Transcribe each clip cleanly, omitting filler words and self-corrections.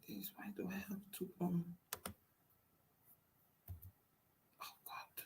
This, why do I have to oh God.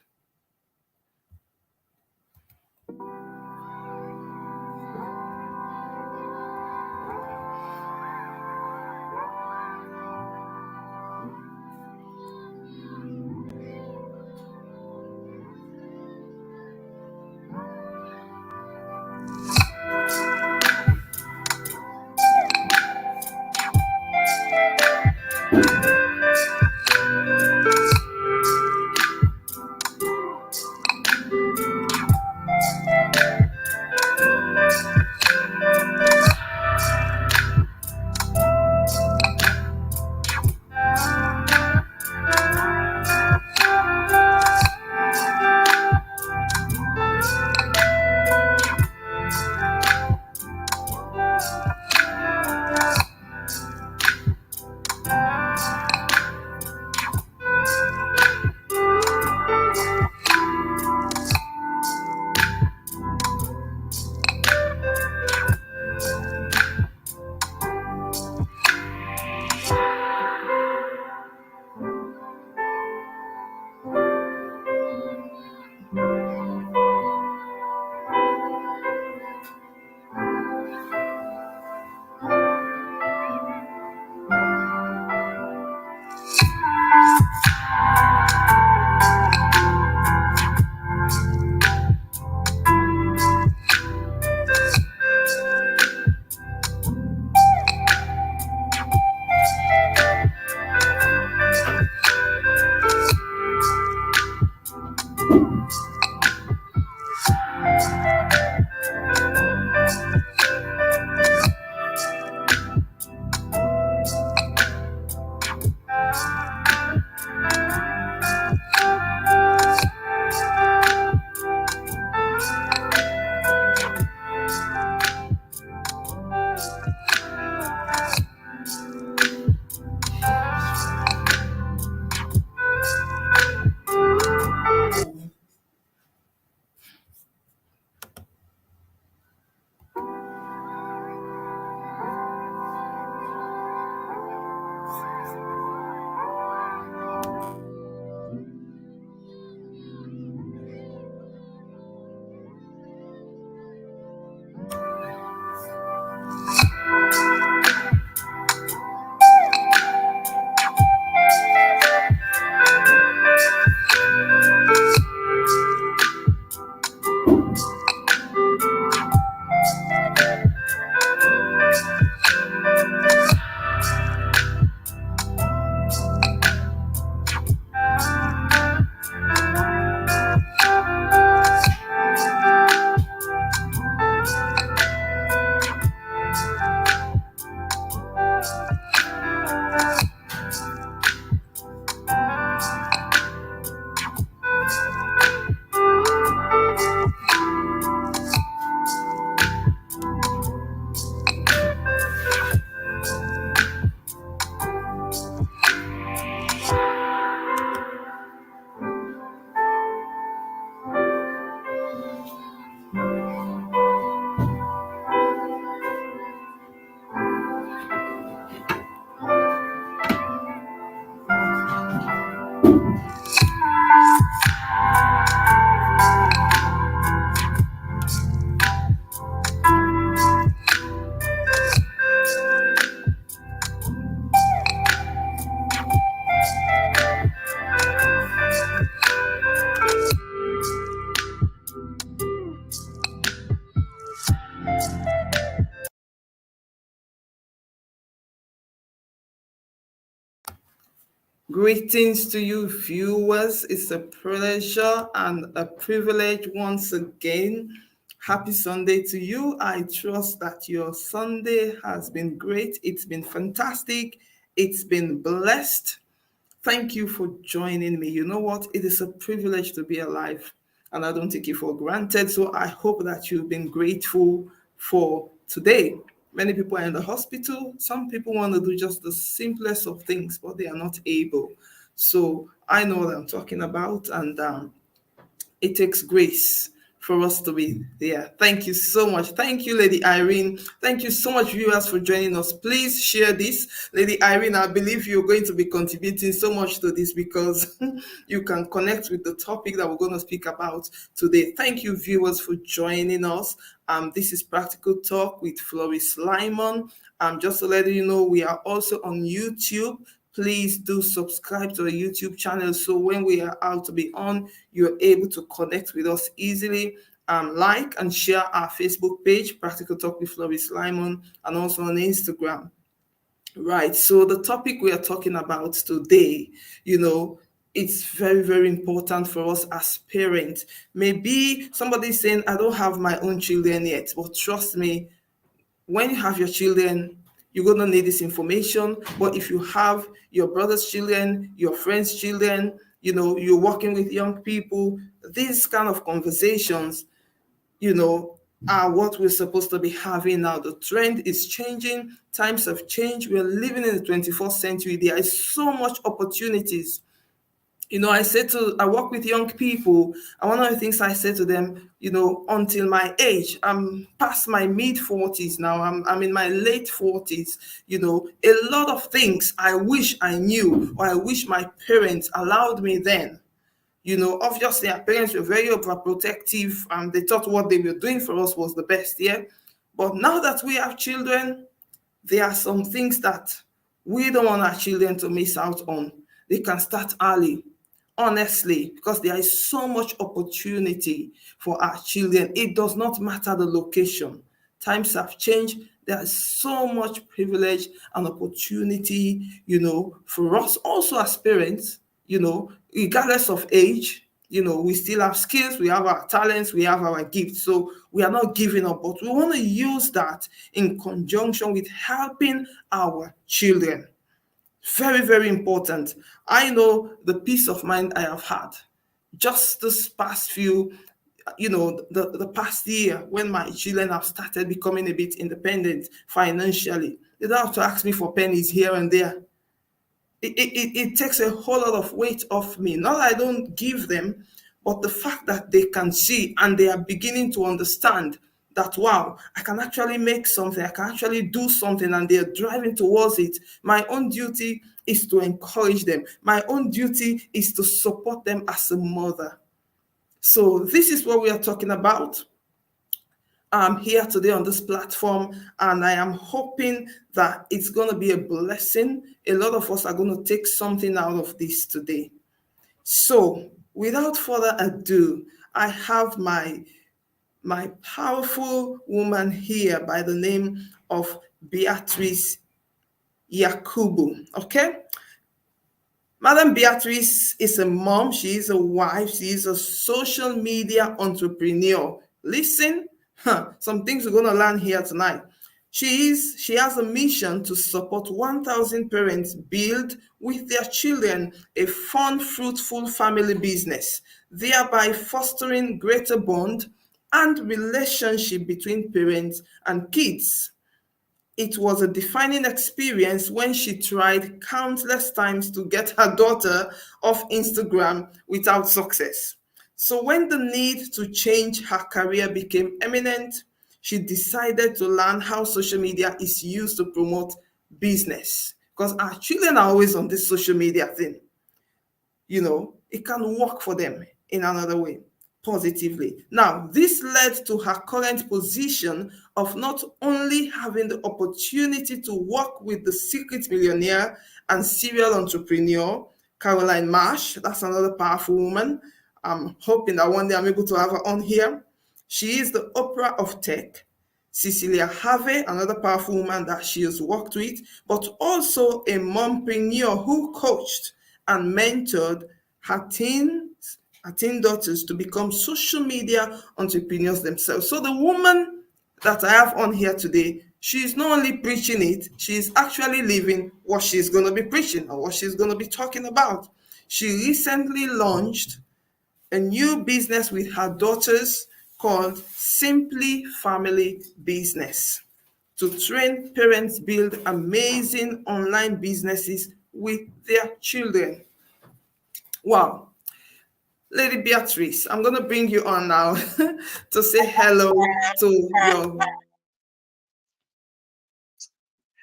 Greetings to you, viewers. It's a pleasure and a privilege once again. Happy Sunday to you. I trust that your Sunday has been great. It's been fantastic. It's been blessed. Thank you for joining me. You know what? It is a privilege to be alive, and I don't take it for granted. So I hope that you've been grateful for today. Many people are in the hospital. Some people want to do just the simplest of things, but they are not able. So I know what I'm talking about, and it takes grace for us to be there. Thank you so much. Thank you, Lady Irene. Thank you so much, viewers, for joining us. Please share this. Lady Irene, I believe you're going to be contributing so much to this because you can connect with the topic that we're going to speak about today. Thank you, viewers, for joining us. This is Practical Talk with Flourish Lyman. Just to let you know, we are also on YouTube. Please do subscribe to the YouTube channel so when we are out to be on, you're able to connect with us easily. Like and share our Facebook page, Practical Talk with Flourish Lyman, and also on Instagram. Right. So the topic we are talking about today, it's very, very important for us as parents. Maybe somebody's saying, I don't have my own children yet, but trust me, when you have your children, you're going to need this information. But if you have your brother's children, your friend's children, you're working with young people, these kind of conversations, are what we're supposed to be having now. The trend is changing. Times have changed. We're living in the 21st century. There is so much opportunities. I work with young people, and one of the things I say to them, until my age, I'm past my mid 40s now, I'm in my late 40s, a lot of things I wish I knew, or I wish my parents allowed me then. Obviously our parents were very overprotective, and they thought what they were doing for us was the best, yeah. But now that we have children, there are some things that we don't want our children to miss out on. They can start early, honestly, because there is so much opportunity for our children. It does not matter the location. Times have changed. There is so much privilege and opportunity, for us also as parents, regardless of age. We still have skills, we have our talents, we have our gifts. So we are not giving up, but we want to use that in conjunction with helping our children. Very, very important. I know the peace of mind I have had just this past few, the past year, when my children have started becoming a bit independent financially. They don't have to ask me for pennies here and there. It takes a whole lot of weight off me. Not that I don't give them, but the fact that they can see and they are beginning to understand that, wow, I can actually make something, I can actually do something, and they're driving towards it. My own duty is to encourage them. My own duty is to support them as a mother. So this is what we are talking about. I'm here today on this platform, and I am hoping that it's going to be a blessing. A lot of us are going to take something out of this today. So without further ado, I have my powerful woman here by the name of Beatrice Yakubu. Okay. Madam Beatrice is a mom, she is a wife, she is a social media entrepreneur. Listen, some things we're going to learn here tonight. She has a mission to support 1,000 parents build with their children a fun, fruitful family business, thereby fostering greater bond and relationship between parents and kids. It was a defining experience when she tried countless times to get her daughter off Instagram without success. So when the need to change her career became imminent, she decided to learn how social media is used to promote business. Because our children are always on this social media thing. It can work for them in another way, positively. Now, this led to her current position of not only having the opportunity to work with the secret millionaire and serial entrepreneur, Caroline Marsh. That's another powerful woman. I'm hoping that one day I'm able to have her on here. She is the Oprah of tech. Cecilia Harvey, another powerful woman that she has worked with, but also a mompreneur who coached and mentored her teen daughters to become social media entrepreneurs themselves. So the woman that I have on here today, she's not only preaching it, she's actually living what she's going to be preaching or what she's going to be talking about. She recently launched a new business with her daughters called Simply Family Business to train parents build amazing online businesses with their children. Wow. Lady Beatrice, I'm going to bring you on now to say hello to your.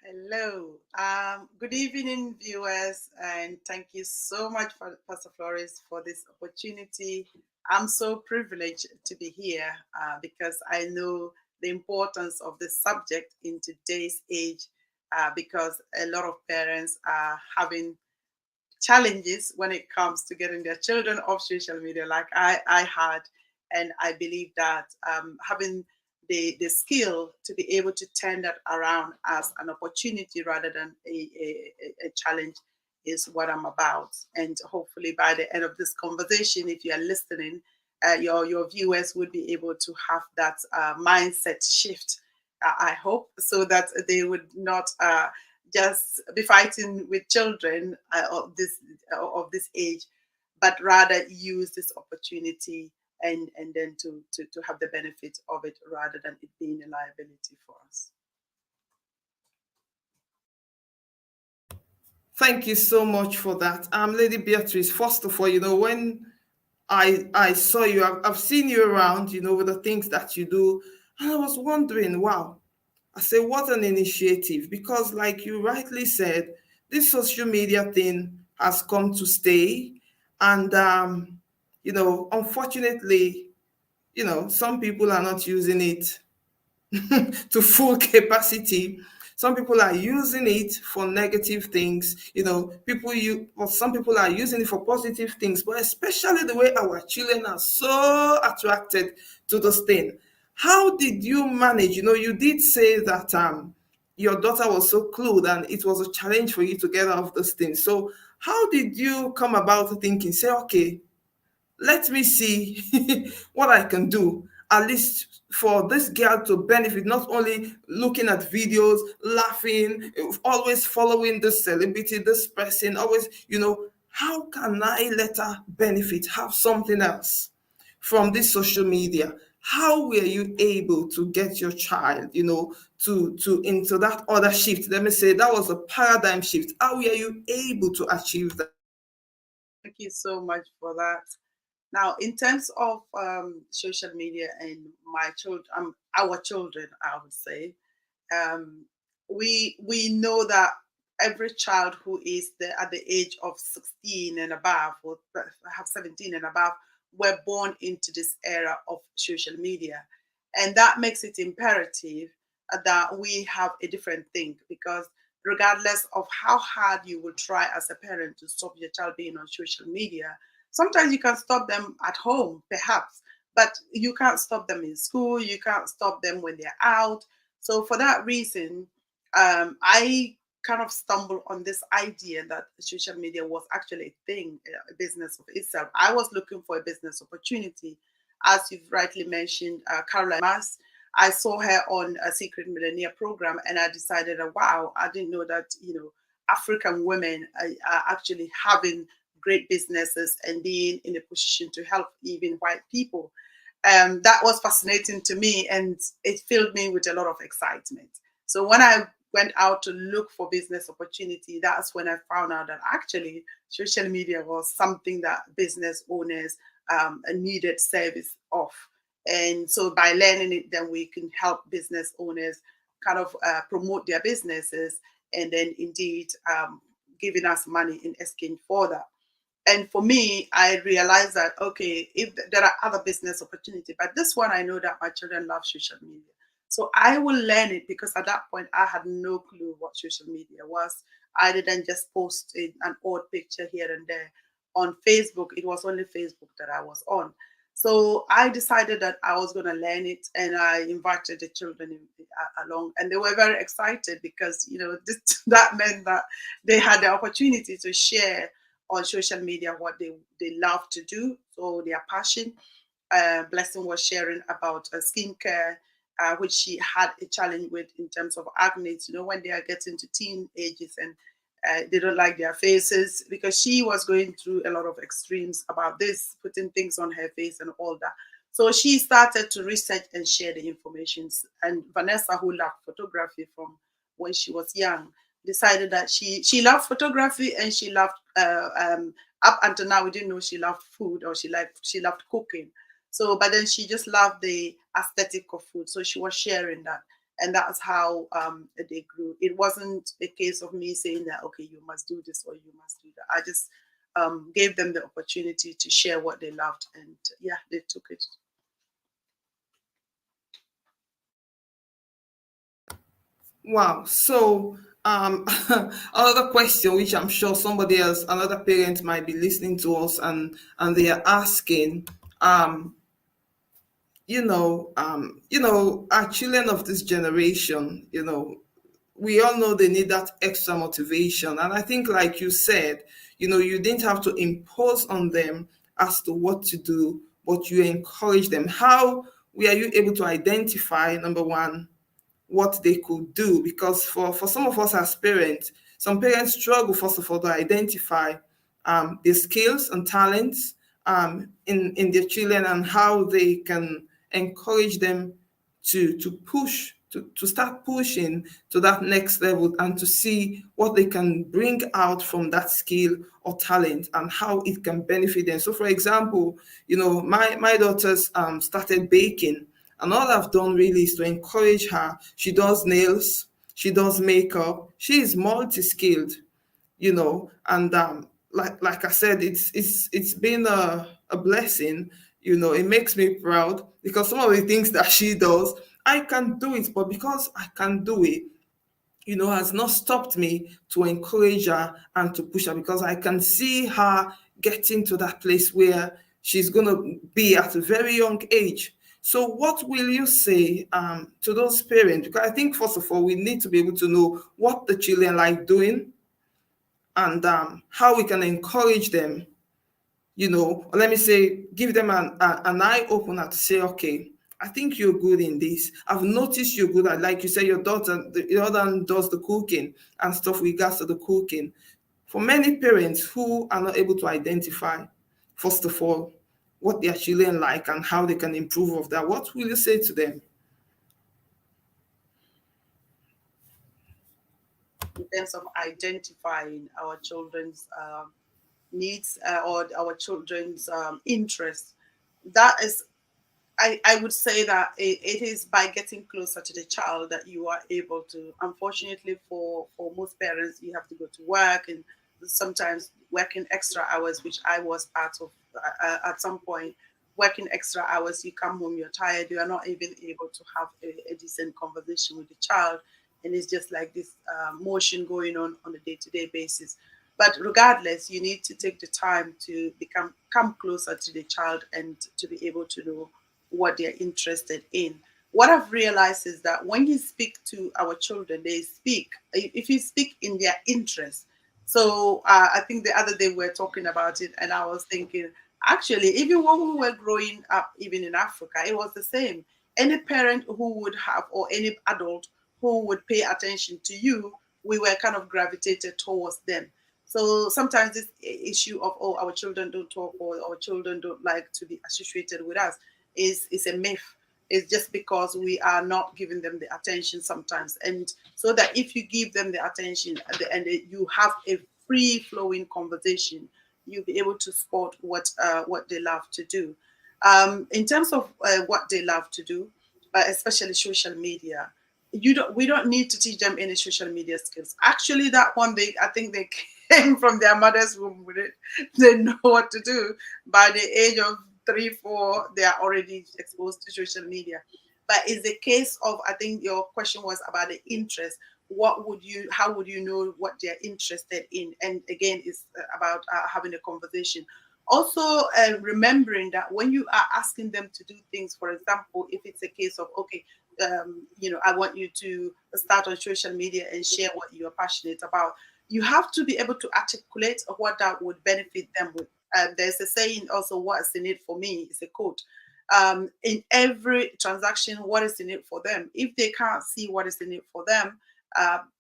Hello. Good evening, viewers, and thank you so much, for Pastor Flores, for this opportunity. I'm so privileged to be here because I know the importance of this subject in today's age because a lot of parents are having challenges when it comes to getting their children off social media, like I had. And I believe that having the skill to be able to turn that around as an opportunity rather than a challenge is what I'm about. And hopefully, by the end of this conversation, if you are listening, your viewers would be able to have that mindset shift. I hope so that they would not just be fighting with children of this age, but rather use this opportunity and then to have the benefit of it rather than it being a liability for us. Thank you so much for that. Lady Beatrice, first of all, you know, when I saw you, I've seen you around, you know, with the things that you do, and I was wondering, wow, I say, what an initiative, because like you rightly said, this social media thing has come to stay. And, you know, unfortunately, you know, some people are not using it to full capacity. Some people are using it for negative things. You know, well, some people are using it for positive things, but especially the way our children are so attracted to this thing. How did you manage? You know, you did say that your daughter was so clued and it was a challenge for you to get out of this thing. So how did you come about thinking, say, okay, let me see what I can do, at least for this girl to benefit, not only looking at videos, laughing, always following this celebrity, this person, always, you know, how can I let her benefit, have something else from this social media? How were you able to get your child, you know, to into that other shift? Let me say that was a paradigm shift. How were you able to achieve that? Thank you so much for that. Now, in terms of social media and my children, our children, I would say, um, we know that every child who is at the age of 16 and above, or have 17 and above, were born into this era of social media, and that makes it imperative that we have a different thing, because regardless of how hard you will try as a parent to stop your child being on social media, sometimes you can stop them at home, perhaps, but you can't stop them in school, you can't stop them when they're out. So for that reason, I kind of stumbled on this idea that social media was actually a thing, a business of itself. I was looking for a business opportunity. As you've rightly mentioned, Caroline Mas, I saw her on a Secret Millionaire program, and I decided, wow, I didn't know that, you know, African women are actually having great businesses and being in a position to help even white people. That was fascinating to me, and it filled me with a lot of excitement. So when I went out to look for business opportunity, that's when I found out that actually social media was something that business owners needed service of. And so by learning it, then we can help business owners kind of promote their businesses, and then indeed giving us money in exchange for that. And for me, I realized that okay, if there are other business opportunities, but this one I know that my children love social media, so I will learn it, because at that point I had no clue what social media was. I didn't just post an odd picture here and there on Facebook. It was only Facebook that I was on. So I decided that I was going to learn it, and I invited the children along, and they were very excited because you know this, that meant that they had the opportunity to share on social media what they love to do, so their passion. Blessing was sharing about skincare, which she had a challenge with in terms of acne. You know, when they are getting to teen ages and they don't like their faces, because she was going through a lot of extremes about this, putting things on her face and all that. So she started to research and share the information. And Vanessa, who loved photography from when she was young, decided that she loved photography and she loved up until now we didn't know she loved food or she loved cooking. So, but then she just loved the aesthetic of food. So she was sharing that. And that's how they grew. It wasn't a case of me saying that, okay, you must do this or you must do that. I just gave them the opportunity to share what they loved. And yeah, they took it. Wow. So, another question, which I'm sure somebody else, another parent might be listening to us, and they are asking, our children of this generation, we all know they need that extra motivation. And I think, like you said, you didn't have to impose on them as to what to do, but you encourage them. How were you able to identify, number one, what they could do? Because for some of us as parents, some parents struggle, first of all, to identify the skills and talents in their children, and how they can encourage them to push, to start pushing to that next level, and to see what they can bring out from that skill or talent and how it can benefit them. So, for example, my daughters started baking, and all I've done really is to encourage her. She does nails, she does makeup, she is multi-skilled, and like I said, it's been a blessing. It makes me proud, because some of the things that she does, I can do it, but because I can do it, has not stopped me to encourage her and to push her, because I can see her getting to that place where she's going to be at a very young age. So, what will you say to those parents? Because I think, first of all, we need to be able to know what the children like doing, and how we can encourage them. Let me say, give them an eye opener to say, okay, I think you're good in this. I've noticed you're good at, like you say, your daughter, the other one does the cooking and stuff with regards to the cooking. For many parents who are not able to identify, first of all, what their children like and how they can improve of that, what will you say to them? In terms of identifying our children's needs or our children's interests, that is, I would say that it is by getting closer to the child that you are able to. Unfortunately, for most parents, you have to go to work, and sometimes working extra hours, which I was part of at some point. Working extra hours, you come home, you're tired, you are not even able to have a decent conversation with the child, and it's just like this motion going on a day-to-day basis. But regardless, you need to take the time to come closer to the child and to be able to know what they're interested in. What I've realized is that when you speak to our children, they speak, if you speak in their interest. So I think the other day we were talking about it, and I was thinking, actually, even when we were growing up, even in Africa, it was the same. Any parent who would have, or any adult who would pay attention to you, we were kind of gravitated towards them. So sometimes this issue of, oh, our children don't talk, or our children don't like to be associated with us, is a myth. It's just because we are not giving them the attention sometimes. And so that if you give them the attention and you have a free flowing conversation, you'll be able to spot what they love to do. In terms of what they love to do, especially social media, we don't need to teach them any social media skills. Actually, that one, I think they came from their mother's womb with it. They know what to do. By the age of 3, 4, they are already exposed to social media. But it's the case of, I think your question was about the interest. How would you know what they're interested in? And again, it's about having a conversation. Also, remembering that when you are asking them to do things, for example, if it's a case of, okay, I want you to start on social media and share what you're passionate about, you have to be able to articulate what that would benefit them with. There's a saying also, what's in it for me? It's a quote. In every transaction, what is in it for them? If they can't see what is in it for them,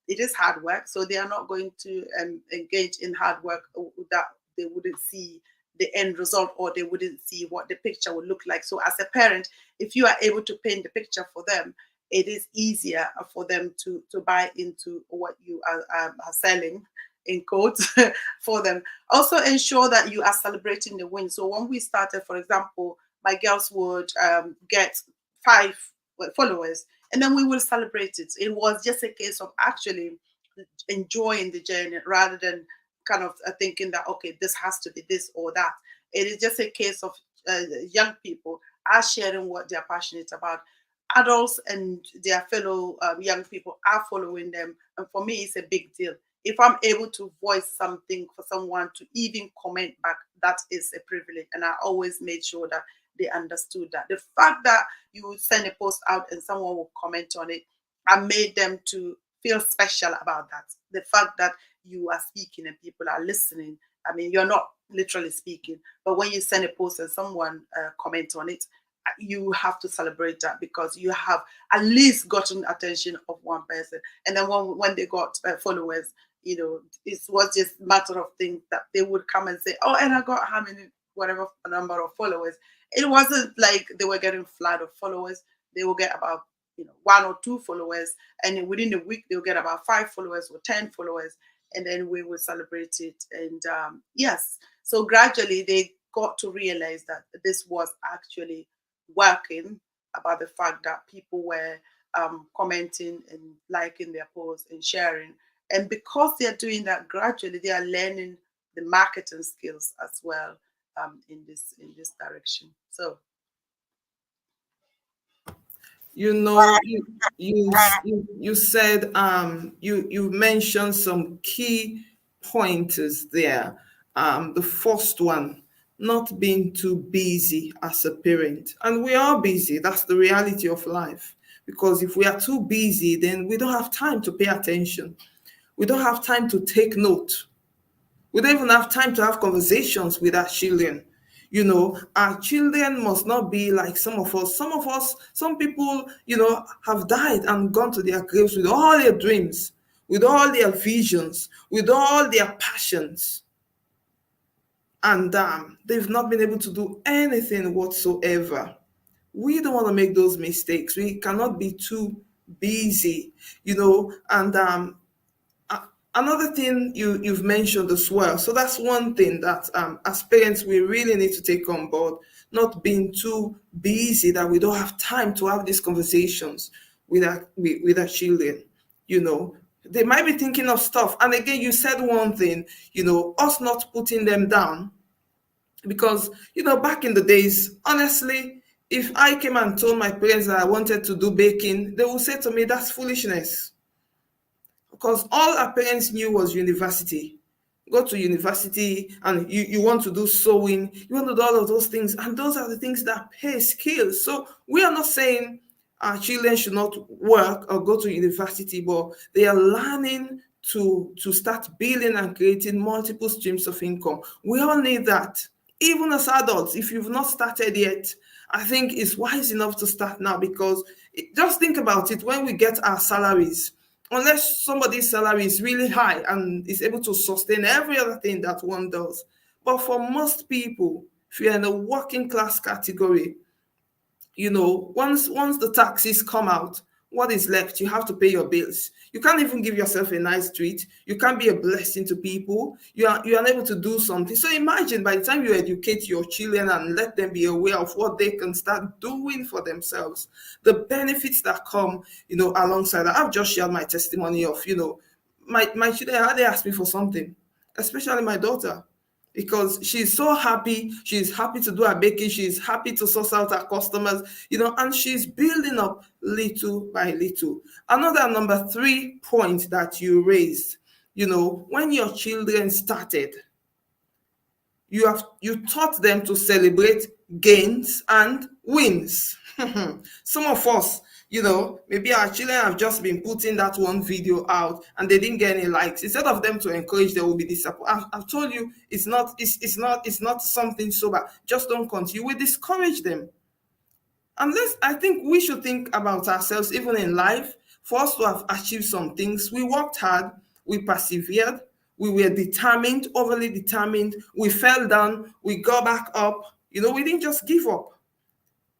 it is hard work. So they are not going to engage in hard work that they wouldn't see the end result, or they wouldn't see what the picture would look like. So as a parent, if you are able to paint the picture for them, it is easier for them to buy into what you are selling, in quotes for them. Also ensure that you are celebrating the win. So when we started, for example, my girls would get 5 followers, and then we will celebrate it. It was just a case of actually enjoying the journey rather than kind of thinking that, okay, this has to be this or that. It is just a case of young people are sharing what they're passionate about. Adults and their fellow young people are following them, and for me it's a big deal. If I'm able to voice something for someone to even comment back, that is a privilege, and I always made sure that they understood that. The fact that you would send a post out and someone will comment on it, I made them to feel special about that. The fact that you are speaking and people are listening. I mean, you're not literally speaking, but when you send a post and someone comments on it, you have to celebrate that because you have at least gotten attention of one person. And then when they got followers, it was just a matter of things that they would come and say, oh, and I got how many, whatever number of followers. It wasn't like they were getting flood of followers. They will get about 1 or 2 followers, and within a week they'll get about 5 followers or 10 followers, and then we will celebrate it. And yes, so gradually they got to realize that this was actually working, about the fact that people were commenting and liking their posts and sharing. And because they're doing that, gradually they are learning the marketing skills as well in this direction. So You said you mentioned some key pointers there. The first one, not being too busy as a parent, and we are busy. That's the reality of life. Because if we are too busy, then we don't have time to pay attention. We don't have time to take note. We don't even have time to have conversations with our children. Our children must not be like some of us. Some people, have died and gone to their graves with all their dreams, with all their visions, with all their passions. And they've not been able to do anything whatsoever. We don't want to make those mistakes. We cannot be too busy, and another thing you've mentioned as well. So that's one thing that as parents we really need to take on board, not being too busy that we don't have time to have these conversations with our children. They might be thinking of stuff. And again, you said one thing, us not putting them down. Because, back in the days, honestly, if I came and told my parents that I wanted to do baking, they would say to me, that's foolishness. Because all our parents knew was university. Go to university and you want to do sewing, you want to do all of those things. And those are the things that pay skills. So we are not saying our children should not work or go to university, but they are learning to start building and creating multiple streams of income. We all need that. Even as adults, if you've not started yet, I think it's wise enough to start now, because just think about it. When we get our salaries, unless somebody's salary is really high and is able to sustain every other thing that one does. But for most people, if you're in a working class category, once the taxes come out, what is left? You have to pay your bills. You can't even give yourself a nice treat. You can't be a blessing to people. You are unable to do something. So imagine, by the time you educate your children and let them be aware of what they can start doing for themselves, the benefits that come, alongside that. I've just shared my testimony of, my children, how they ask me for something, especially my daughter, because she's so happy. She's happy to do her baking. She's happy to source out her customers, and she's building up little by little. Another number 3 point that you raised, when your children started, you taught them to celebrate gains and wins. Some of us, maybe our children have just been putting that one video out and they didn't get any likes. Instead of them to encourage, they will be disappointed. I've told you, it's not something so bad. Just don't continue. We discourage them. Unless, I think we should think about ourselves, even in life. For us to have achieved some things, we worked hard, we persevered, we were determined, overly determined. We fell down, we got back up. We didn't just give up.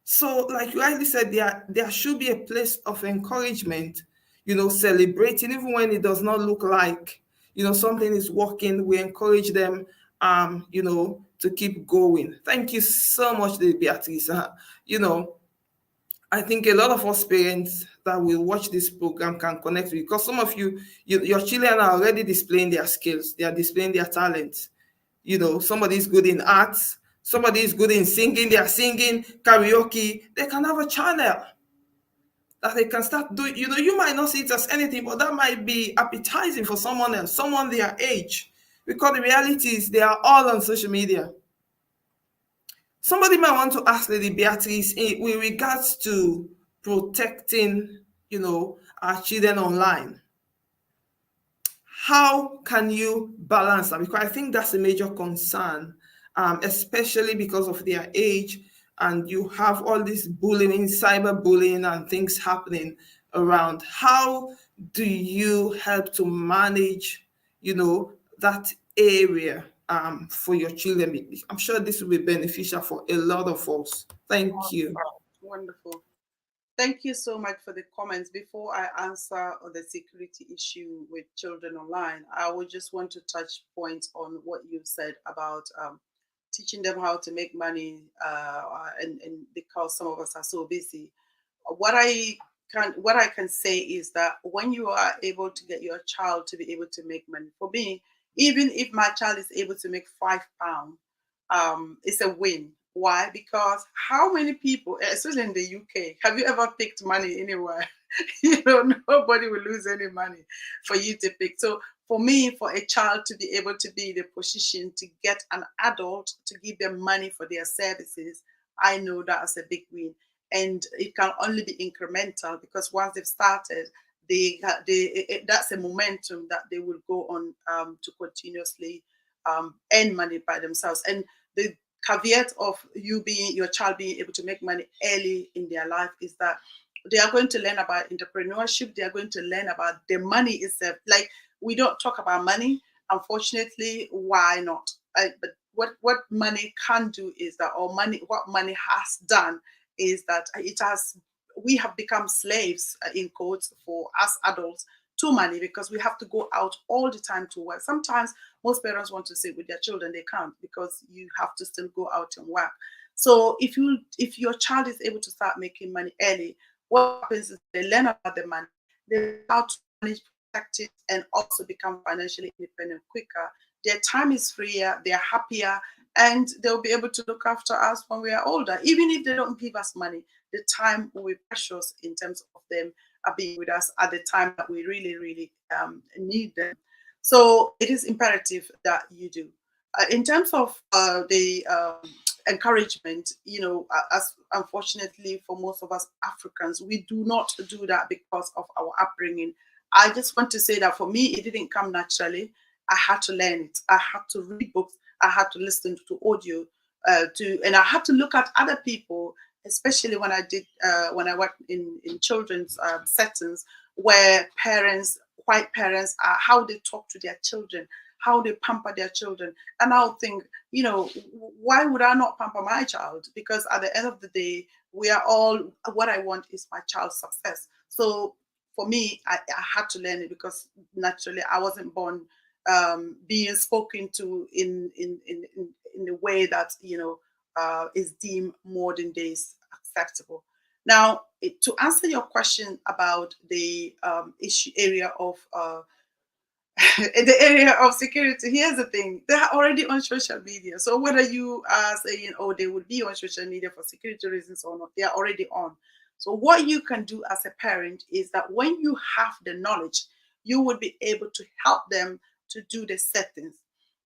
So, like you rightly said, there should be a place of encouragement, celebrating, even when it does not look like, something is working, we encourage them, to keep going. Thank you so much, Beatrice. I think a lot of us parents that will watch this program can connect with, because some of your children are already displaying their skills, they are displaying their talents. Somebody is good in arts, somebody is good in singing, they are singing karaoke. They can have a channel that they can start doing. You might not see it as anything, but that might be appetizing for someone else, someone their age, because the reality is they are all on social media. Somebody might want to ask Lady Beatrice with regards to protecting, our children online. How can you balance that? Because I think that's a major concern, especially because of their age, and you have all this bullying, cyberbullying, and things happening around. How do you help to manage, that area for your children? I'm sure this will be beneficial for a lot of us. Thank you. Wonderful. Thank you so much for the comments. Before I answer the security issue with children online, I would just want to touch points on what you said about teaching them how to make money, and because some of us are so busy. What I can say is that when you are able to get your child to be able to make money, for me, even if my child is able to make £5, it's a win. Why? Because how many people, especially in the UK, have you ever picked money anywhere? Nobody will lose any money for you to pick. So for me, for a child to be able to be in the position to get an adult to give them money for their services, I know that's a big win. And it can only be incremental, because once they've started, that's a momentum that they will go on to continuously earn money by themselves. And the caveat of your child being able to make money early in their life is that they are going to learn about entrepreneurship. They are going to learn about the money itself. Like, we don't talk about money, unfortunately. Why not? But what money can do is that, or what money has done is that we have become slaves, in quotes, for us adults to money, because we have to go out all the time to work. Sometimes most parents want to sit with their children, they can't, because you have to still go out and work. So if your child is able to start making money early, what happens is they learn about the money, they learn how to manage, protect it, and also become financially independent quicker. Their time is freer, they're happier, and they'll be able to look after us when we are older. Even if they don't give us money, the time will be precious in terms of them being with us at the time that we really, really need them. So it is imperative that you do. In terms of the encouragement, as unfortunately for most of us Africans, we do not do that because of our upbringing. I just want to say that for me, it didn't come naturally. I had to learn it. I had to read books. I had to listen to audio, and I had to look at other people, especially when I worked in children's settings, where white parents, how they talk to their children, how they pamper their children. And I'll think, why would I not pamper my child? Because at the end of the day, what I want is my child's success. So for me, I had to learn it, because naturally I wasn't born being spoken to in the way that is deemed modern days acceptable. Now, to answer your question about the area of in the area of security, here's the thing: they are already on social media. So whether you are saying, "Oh, they would be on social media for security reasons" or not, they are already on. So what you can do as a parent is that when you have the knowledge, you would be able to help them to do the settings.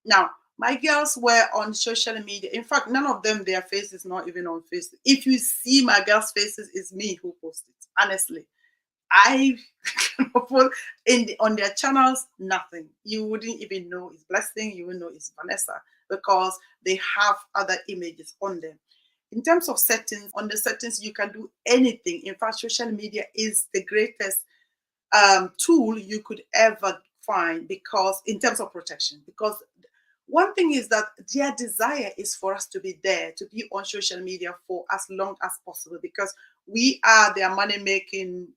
Now, my girls were on social media. In fact, none of them, their face is not even on Facebook. If you see my girls' faces, it's me who posted. Honestly, I put on their channels nothing. You wouldn't even know it's Blessing. You wouldn't know it's Vanessa, because they have other images on them. In terms of settings, on the settings, you can do anything. In fact, social media is the greatest tool you could ever find, because in terms of protection, because one thing is that their desire is for us to be there, to be on social media for as long as possible, because we are their money making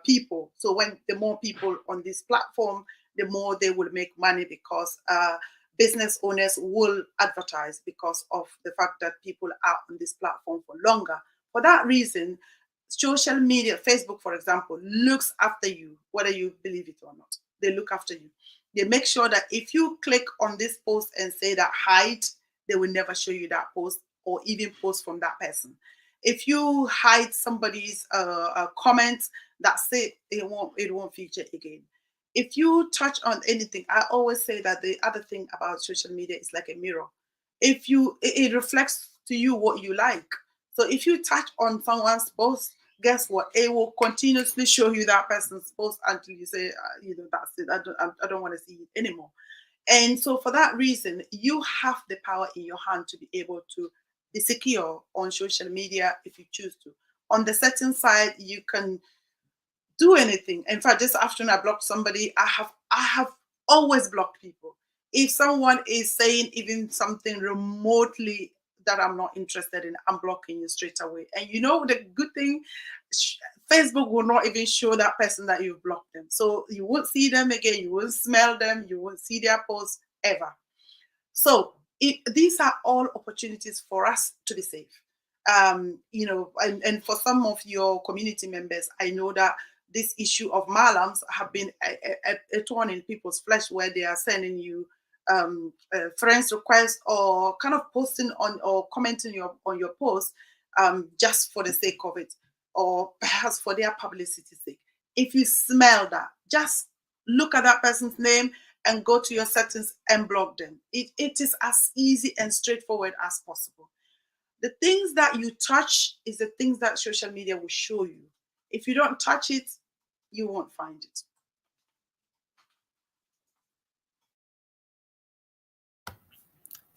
people. So when the more people on this platform, the more they will make money, because business owners will advertise because of the fact that people are on this platform for longer. For that reason, social media, Facebook, for example, looks after you, whether you believe it or not. They look after you. They make sure that if you click on this post and say that hide, they will never show you that post or even post from that person. If you hide somebody's comment, that's it. It won't feature again. If you touch on anything, I always say that the other thing about social media is like a mirror. If you, it reflects to you what you like. So if you touch on someone's post, guess what? It will continuously show you that person's post until you say, that's it. I don't want to see it anymore. And so for that reason, you have the power in your hand to be able to be secure on social media if you choose to. On the setting side, you can do anything. In fact, this afternoon I blocked somebody. I have always blocked people. If someone is saying even something remotely that I'm not interested in, I'm blocking you straight away. And you know the good thing, Facebook will not even show that person that you've blocked them. So you won't see them again, you won't smell them, you won't see their posts ever. So these are all opportunities for us to be safe. And for some of your community members, I know that this issue of malams have been a thorn in people's flesh, where they are sending you friends requests or kind of posting on or commenting on your post just for the sake of it, or perhaps for their publicity sake. If you smell that, just look at that person's name and go to your settings and block them. It is as easy and straightforward as possible. The things that you touch is the things that social media will show you. If you don't touch it, you won't find it.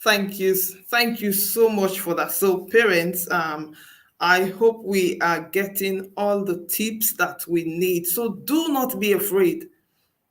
Thank you. Thank you so much for that. So parents, I hope we are getting all the tips that we need. So do not be afraid.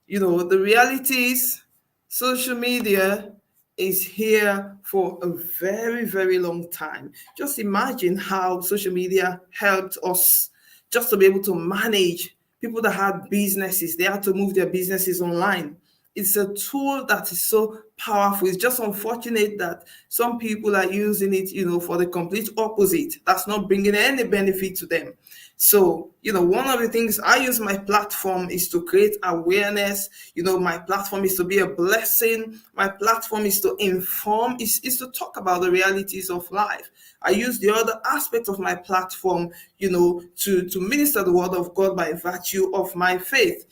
The reality is social media is here for a very, very long time. Just imagine how social media helped us just to be able to manage people that had businesses. They had to move their businesses online. It's a tool that is so powerful. It's just unfortunate that some people are using it, for the complete opposite. That's not bringing any benefit to them. So, one of the things I use my platform is to create awareness. My platform is to be a blessing. My platform is to inform, is to talk about the realities of life. I use the other aspect of my platform, to minister the word of God by virtue of my faith.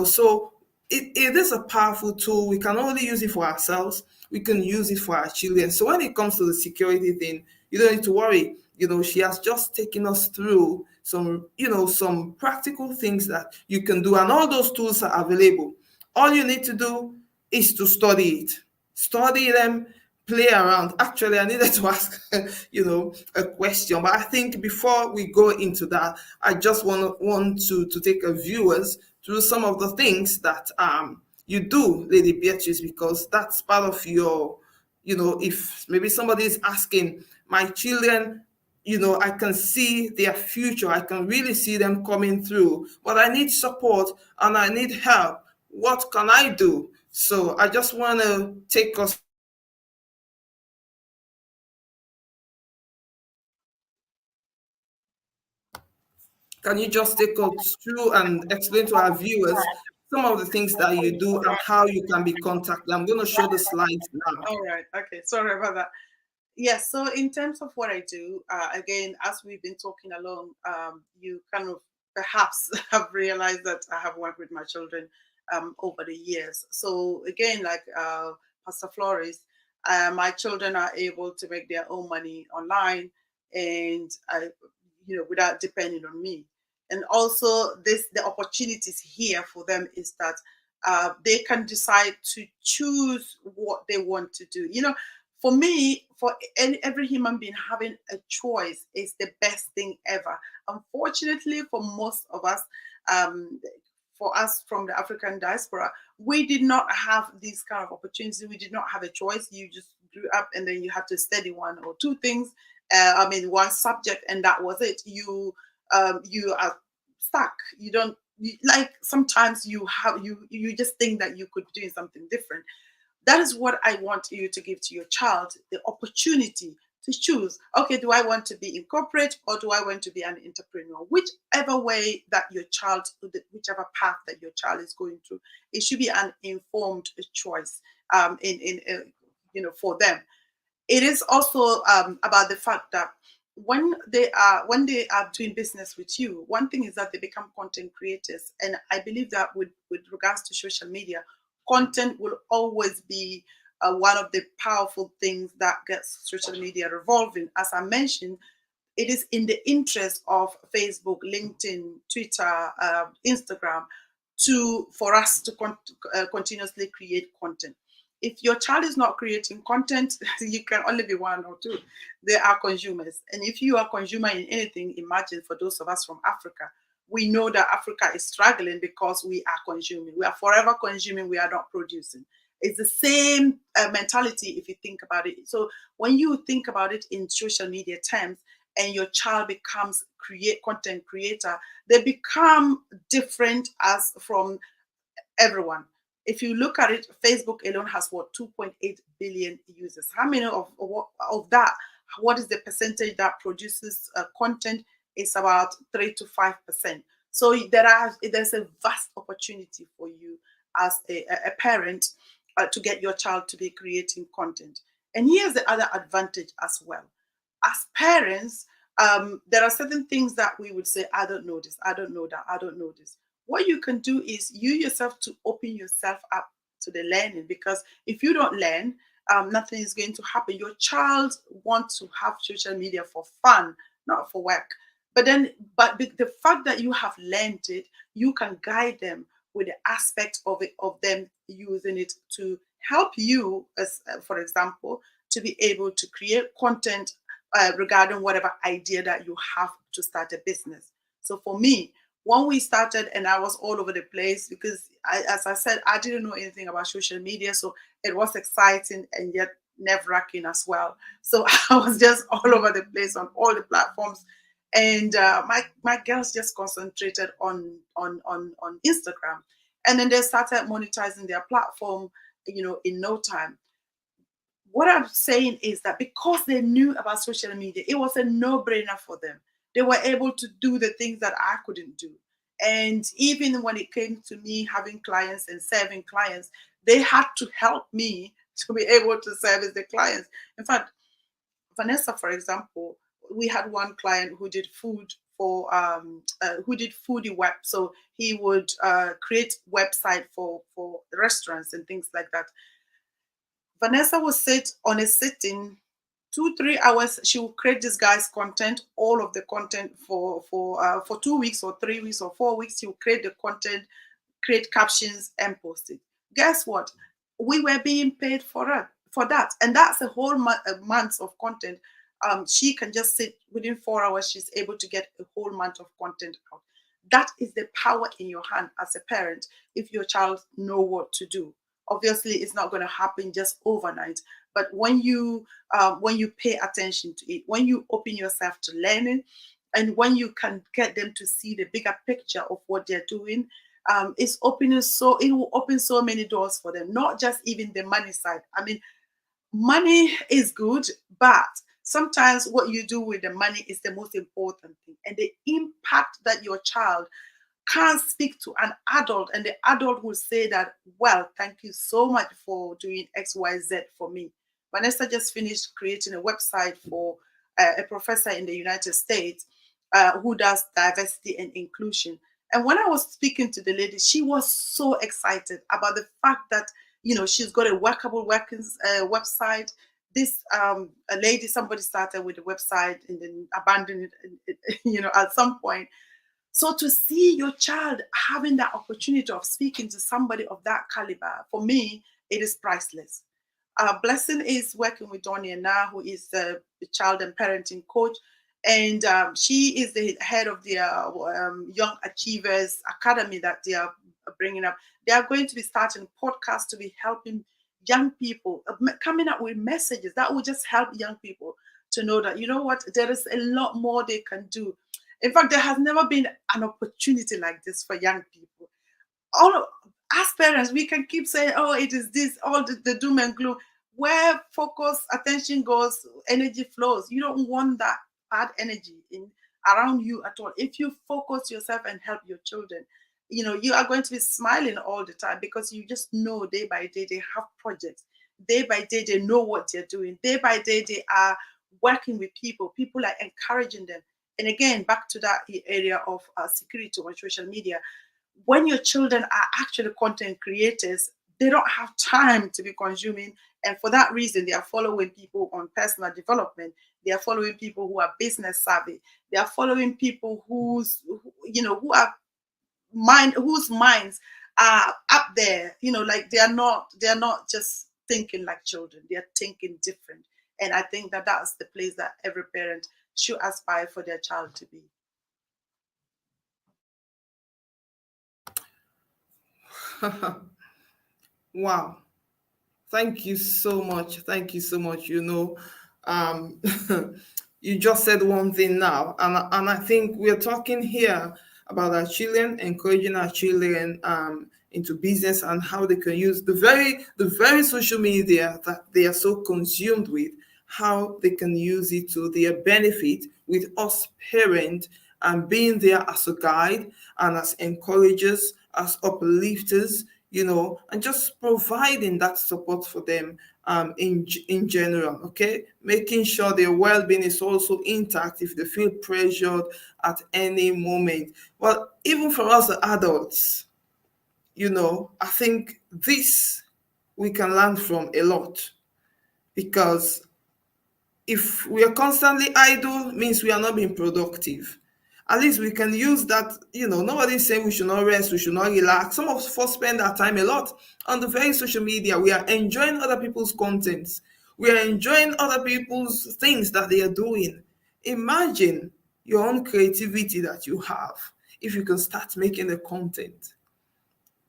So it is a powerful tool. We can only use it for ourselves. We can use it for our children. So when it comes to the security thing, you don't need to worry. She has just taken us through some practical things that you can do, and all those tools are available. All you need to do is to study it. Study them, play around. Actually, I needed to ask, a question, but I think before we go into that, I just want to take a viewers through some of the things that you do, Lady Beatrice, because that's part of your, if maybe somebody is asking, my children, I can see their future. I can really see them coming through, but I need support and I need help. What can I do? So I just want to take us. Can you just take us through and explain to our viewers some of the things that you do and how you can be contacted? I'm going to show the slides now. All right. Okay. Sorry about that. Yes. So in terms of what I do, again, as we've been talking along, you kind of perhaps have realized that I have worked with my children over the years. So again, like Pastor Flores, my children are able to make their own money online, and without depending on me. And also, the opportunities here for them is that they can decide to choose what they want to do. For me, for every human being, having a choice is the best thing ever. Unfortunately, for most of us, for us from the African diaspora, we did not have these kind of opportunities. We did not have a choice. You just grew up and then you had to study one or two things. One subject, and that was it. You are stuck. You don't like sometimes you just think that you could be doing something different. That is what I want you to give to your child, the opportunity to choose. Okay, do I want to be in corporate or do I want to be an entrepreneur? Whichever way that your child, whichever path that your child is going through, it should be an informed choice for them. It is also about the fact that when they are doing business with you, one thing is that they become content creators, and I believe that with regards to social media, content will always be one of the powerful things that gets social media revolving. As I mentioned, it is in the interest of Facebook, LinkedIn, Twitter, Instagram, for us to continuously create content. If your child is not creating content, you can only be one or two. They are consumers, and if you are consumer in anything, imagine for those of us from Africa, we know that Africa is struggling because we are consuming. We are forever consuming. We are not producing. It's the same mentality if you think about it. So when you think about it in social media terms, and your child becomes content creator, they become different as from everyone. If you look at it, Facebook alone has what, 2.8 billion users. How many of that? What is the percentage that produces content? It's about 3 to 5%. So there's a vast opportunity for you as a parent to get your child to be creating content. And here's the other advantage as well. As parents, there are certain things that we would say, I don't know this, I don't know that, I don't know this. What you can do is you yourself to open yourself up to the learning, because if you don't learn, nothing is going to happen. Your child wants to have social media for fun, not for work. But the fact that you have learned it, you can guide them with the aspect of it, of them using it to help you, as for example, to be able to create content regarding whatever idea that you have to start a business. So for me, when we started, and I was all over the place because, as I said, I didn't know anything about social media, so it was exciting and yet nerve-wracking as well. So I was just all over the place on all the platforms, and my girls just concentrated on Instagram, and then they started monetizing their platform, in no time. What I'm saying is that because they knew about social media, it was a no-brainer for them. They were able to do the things that I couldn't do. And even when it came to me having clients and serving clients, they had to help me to be able to service the clients. In fact, Vanessa, for example, we had one client who did food for who did foodie web. So he would create website for restaurants and things like that. Vanessa will sit on a sitting 2 3 hours. She will create this guy's content, all of the content for 2 weeks or 3 weeks or 4 weeks. She will create the content, create captions, and post it. Guess what? We were being paid for that, and that's a whole month of content. She can just sit within 4 hours. She's able to get a whole month of content out. That is the power in your hand as a parent. If your child know what to do, obviously it's not going to happen just overnight. But when you pay attention to it, when you open yourself to learning, and when you can get them to see the bigger picture of what they're doing, it will open so many doors for them. Not just even the money side. I mean, money is good, but sometimes what you do with the money is the most important thing, and the impact that your child can't speak to an adult, and the adult will say that, well, thank you so much for doing XYZ for me. Vanessa just finished creating a website for a professor in the United States who does diversity and inclusion. And when I was speaking to the lady, she was so excited about the fact that she's got a workable website. This a lady, somebody started with a website and then abandoned it, at some point. So to see your child having that opportunity of speaking to somebody of that caliber, for me, it is priceless. Blessing is working with Donia now, who is the child and parenting coach, and she is the head of the Young Achievers Academy that they are bringing up. They are going to be starting podcasts to be helping young people, coming up with messages that will just help young people to know that, you know what, there is a lot more they can do. In fact, there has never been an opportunity like this for young people. All as parents, we can keep saying, "Oh, it is this," all the doom and gloom. Where focus, attention goes, energy flows. You don't want that bad energy in around you at all. If you focus yourself and help your children, you are going to be smiling all the time because you just know day by day they have projects. Day by day they know what they're doing. Day by day they are working with people. People are encouraging them. And again, back to that area of security on social media, when your children are actually content creators, they don't have time to be consuming. And for that reason, they are following people on personal development. They are following people who are business savvy. They are following people who are whose minds are up there. Like they are not just thinking like children. They are thinking different. And I think that that's the place that every parent should aspire for their child to be. Wow. Thank you so much. Thank you so much. Um, you just said one thing now, and I think we're talking here about our children, encouraging our children into business and how they can use the very social media that they are so consumed with, how they can use it to their benefit, with us parents and being there as a guide and as encouragers, as uplifters, and just providing that support for them in general, okay? Making sure their well-being is also intact if they feel pressured at any moment. Well, even for us the adults, I think this we can learn from a lot, because if we are constantly idle, means we are not being productive. At least we can use that. Nobody's saying we should not rest, we should not relax. Some of us spend our time a lot on the very social media. We are enjoying other people's contents, we are enjoying other people's things that they are doing. Imagine your own creativity that you have if you can start making the content.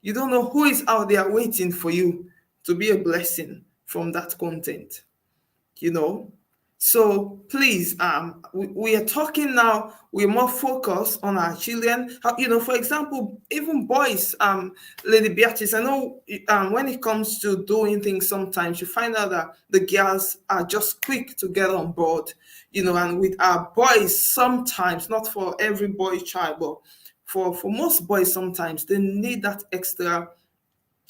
You don't know who is out there waiting for you to be a blessing from that content you know so please, we are talking now, we're more focused on our children. For example, even boys, Lady Beatrice, I know, when it comes to doing things, sometimes you find out that the girls are just quick to get on board, and with our boys, sometimes, not for every boy child, but for most boys, sometimes they need that extra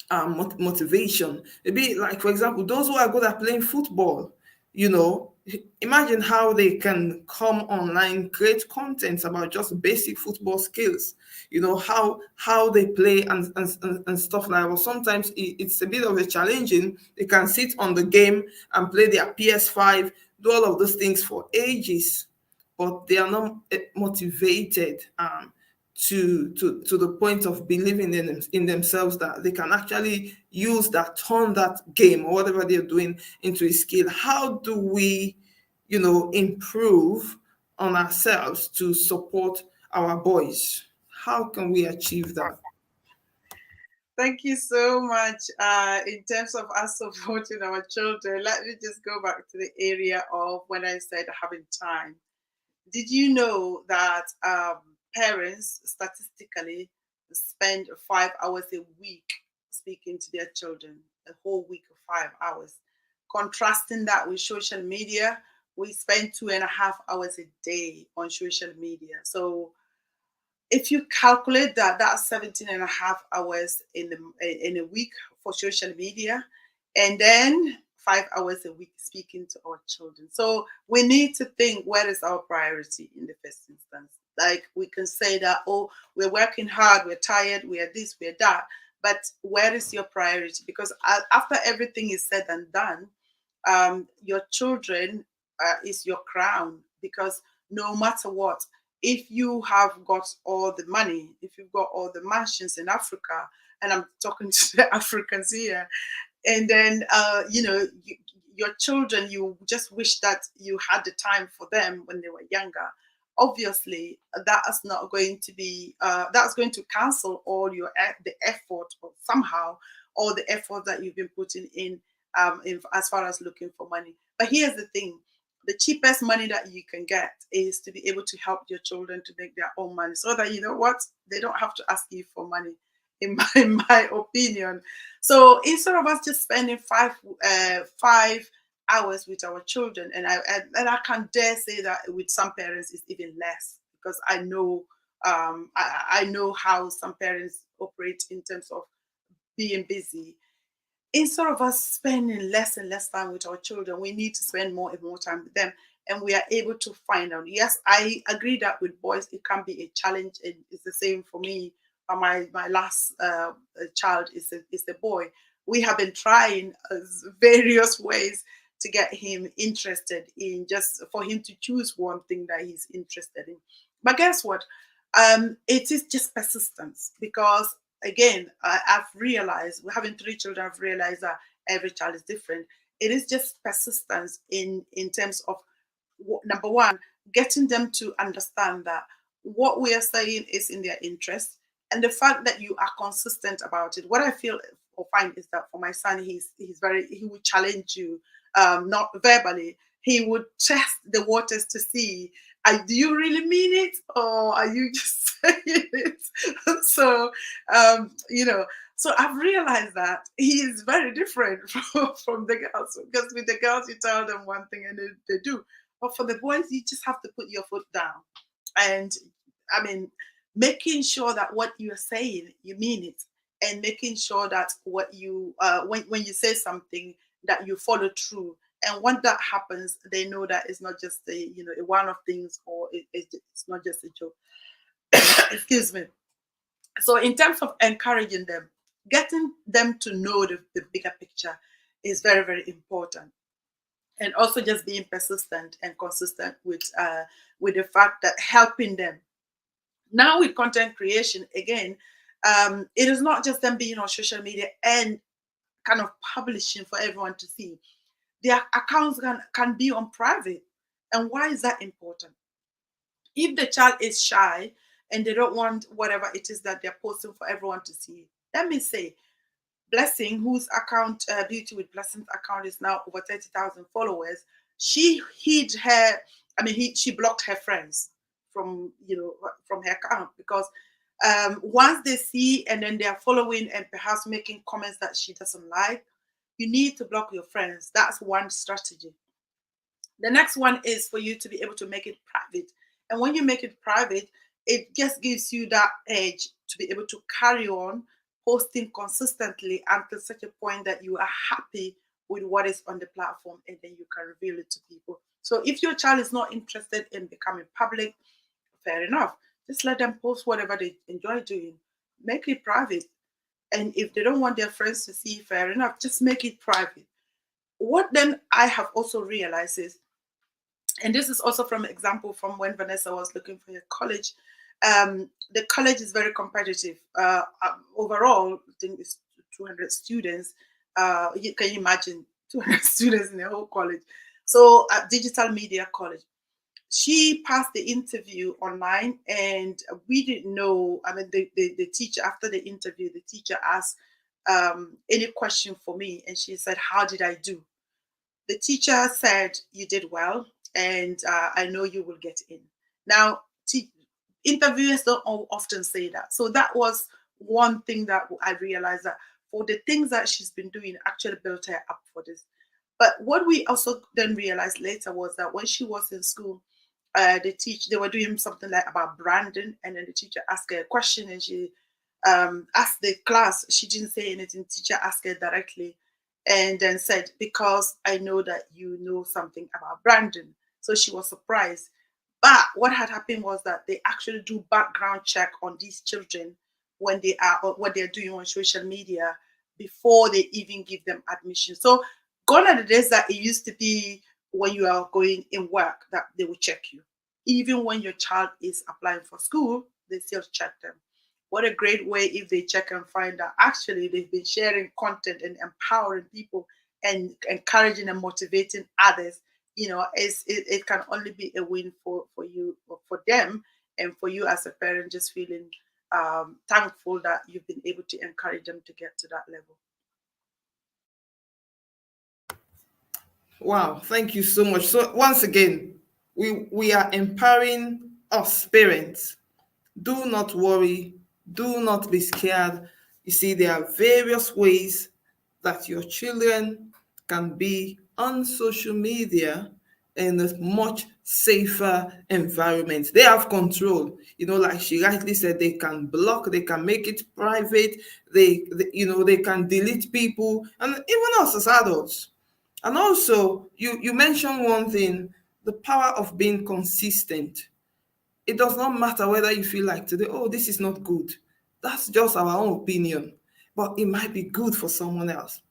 motivation. Maybe, like, for example, those who are good at playing football, you know, imagine how they can come online, create content about just basic football skills, how they play and stuff like that. But sometimes it's a bit of a challenging. They can sit on the game and play their PS5, do all of those things for ages, but they are not motivated to the point of believing in themselves, that they can actually use that, turn that game or whatever they're doing into a skill. How do we, improve on ourselves to support our boys? How can we achieve that? Thank you so much. In terms of us supporting our children, let me just go back to the area of when I said having time. Did you know that parents statistically spend 5 hours a week speaking to their children? A whole week of 5 hours. Contrasting that with social media, we spend 2.5 hours a day on social media. So if you calculate that, that's 17 and a half hours in a week for social media, and then 5 hours a week speaking to our children. So we need to think, where is our priority in the first instance? Like, we can say that, oh, we're working hard, we're tired, we're this, we're that, but where is your priority? Because after everything is said and done, your children is your crown, because no matter what, if you have got all the money, if you've got all the mansions in Africa, and I'm talking to the Africans here, and then your children, you just wish that you had the time for them when they were younger. Obviously, that's not going to be that's going to cancel all the effort, or somehow all the effort that you've been putting in as far as looking for money. But here's the thing: the cheapest money that you can get is to be able to help your children to make their own money, so that, you know what, they don't have to ask you for money, in my opinion. So instead of us just spending 5 hours with our children, and I can dare say that with some parents it's even less, because I know, I know how some parents operate in terms of being busy. Instead of us spending less and less time with our children, we need to spend more and more time with them. And we are able to find out. Yes, I agree that with boys, it can be a challenge. And it's the same for me. My last child is a boy. We have been trying various ways to get him interested in, just for him to choose one thing that he's interested in. But guess what? It is just persistence, because again, I've realized, having 3 children, I've realized that every child is different. It is just persistence in terms of, number one, getting them to understand that what we are saying is in their interest, and the fact that you are consistent about it. What I feel or find is that for my son, he would challenge you, not verbally. He would test the waters to see, do you really mean it, or are you just saying it? So, you know, so I've realized that he is very different from the girls, because with the girls, you tell them one thing and they do. But for the boys, you just have to put your foot down. And I mean, making sure that what you're saying, you mean it, and making sure that what you, when you say something, that you follow through. And when that happens, they know that it's not just a one-off things, or it's not just a joke. Excuse me. So in terms of encouraging them, getting them to know the bigger picture is very, very important. And also just being persistent and consistent with the fact that helping them. Now with content creation, again, it is not just them being on social media and kind of publishing for everyone to see. Their accounts can be on private. And why is that important? If the child is shy and they don't want whatever it is that they're posting for everyone to see, let me say, Blessing, whose account, Beauty with Blessing's account, is now over 30,000 followers, she hid her, she blocked her friends from, from her account, because once they see and then they are following and perhaps making comments that she doesn't like, you need to block your friends. That's one strategy. The next one is for you to be able to make it private. And when you make it private, it just gives you that edge to be able to carry on posting consistently until such a point that you are happy with what is on the platform, and then you can reveal it to people. So if your child is not interested in becoming public, fair enough. Just let them post whatever they enjoy doing. Make it private. And if they don't want their friends to see, fair enough. Just make it private. What then I have also realized is, and this is also from example from when Vanessa was looking for her college. The college is very competitive. Overall, I think it's 200 students. You can imagine 200 students in the whole college. So at Digital Media College, she passed the interview online, and we didn't know. I mean, the teacher, after the interview, the teacher asked any question for me, and she said, "How did I do?" The teacher said, "You did well, and I know you will get in." Now, interviewers don't often say that. So that was one thing that I realized, that for the things that she's been doing, actually built her up for this. But what we also then realized later was that when she was in school, they were doing something like about branding, and then the teacher asked her a question, and she asked the class. She didn't say anything. Teacher asked her directly, and then said, "Because I know that you know something about branding." So she was surprised. But what had happened was that they actually do background check on these children when they are, or what they're doing on social media, before they even give them admission. So gone are the days that it used to be when you are going in work that they will check you. Even when your child is applying for school, they still check them. What a great way if they check and find that actually they've been sharing content and empowering people and encouraging and motivating others. It can only be a win for you, for them, and for you as a parent, just feeling thankful that you've been able to encourage them to get to that level. Wow, thank you so much. So once again, we are empowering us parents. Do not worry, do not be scared. You see, there are various ways that your children can be on social media in a much safer environment. They have control. Like she rightly said, they can block, they can make it private, they can delete people, and even us as adults. And also, you mentioned one thing, the power of being consistent. It does not matter whether you feel like today, oh, this is not good. That's just our own opinion, but it might be good for someone else.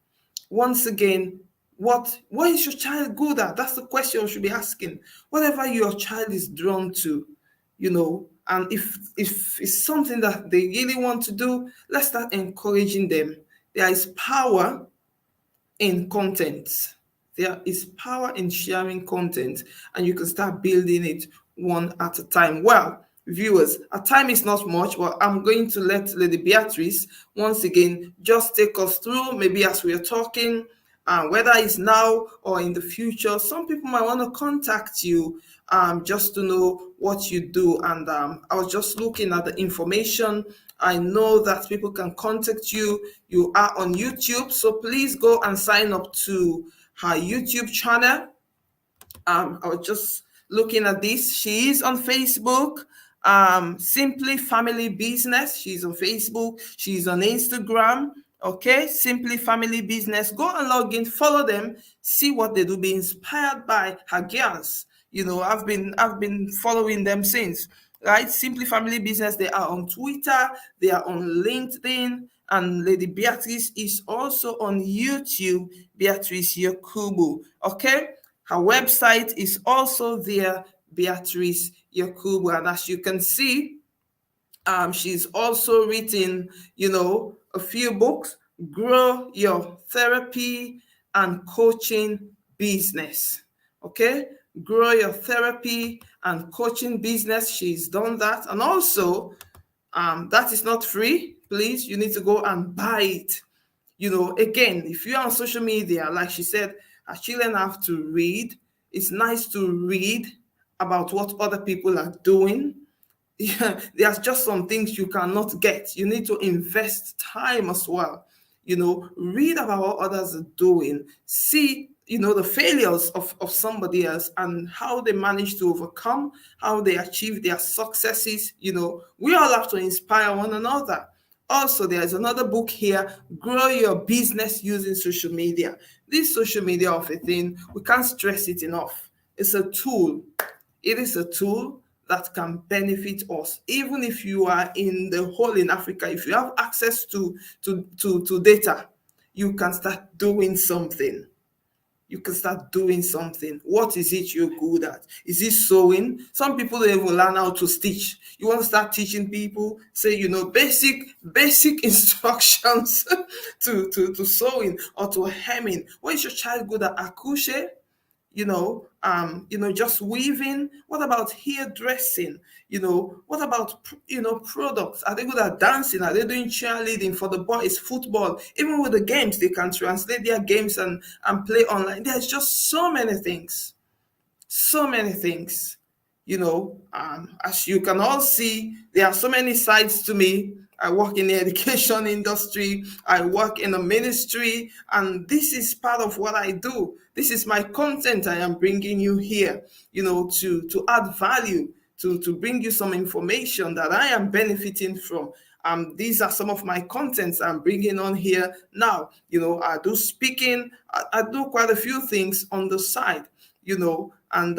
Once again, what is your child good at? That's the question we should be asking. Whatever your child is drawn to, and if it's something that they really want to do, let's start encouraging them. There is power in content. There is power in sharing content, and you can start building it one at a time. Well, viewers, our time is not much, but I'm going to let Lady Beatrice once again just take us through, maybe as we are talking, whether it's now or in the future. Some people might want to contact you just to know what you do. And I was just looking at the information. I know that people can contact you. You are on YouTube, so please go and sign up to her YouTube channel. I was just looking at this. She is on Facebook, Simply Family Business. She's on Facebook. She's on Instagram. Okay, Simply Family Business. Go and log in, follow them, see what they do. Be inspired by her girls. I've been following them since. Right, Simply Family Business. They are on Twitter. They are on LinkedIn. And Lady Beatrice is also on YouTube, Beatrice Yakubu. Okay, her website is also there, Beatrice Yakubu. And as you can see, she's also written, a few books, Grow Your Therapy and Coaching Business. Okay? Grow Your Therapy and Coaching Business. She's done that. And also, that is not free. Please, you need to go and buy it. Again, if you're on social media, like she said, our children have to read. It's nice to read about what other people are doing. Yeah, there's just some things you cannot get. You need to invest time as well. Read about what others are doing. See, the failures of somebody else and how they manage to overcome, how they achieve their successes. We all have to inspire one another. Also, there's another book here, Grow Your Business Using Social Media. This social media of a thing, we can't stress it enough. It's a tool. It is a tool that can benefit us. Even if you are in the whole in Africa, if you have access to data, you can start doing something. You can start doing something. What is it you're good at? Is it sewing? Some people don't even learn how to stitch. You want to start teaching people, say, basic instructions to sewing or to hemming. What is your child good at? Crochet? Just weaving. What about hairdressing? What about products? Are they good at dancing? Are they doing cheerleading for the boys, football? Even with the games, they can translate their games and play online. There's just so many things, so many things. As you can all see, there are so many sides to me. I work in the education industry, I work in a ministry, and this is part of what I do. This is my content I am bringing you here, to add value, to bring you some information that I am benefiting from. These are some of my contents I'm bringing on here now. I do speaking, I do quite a few things on the side, and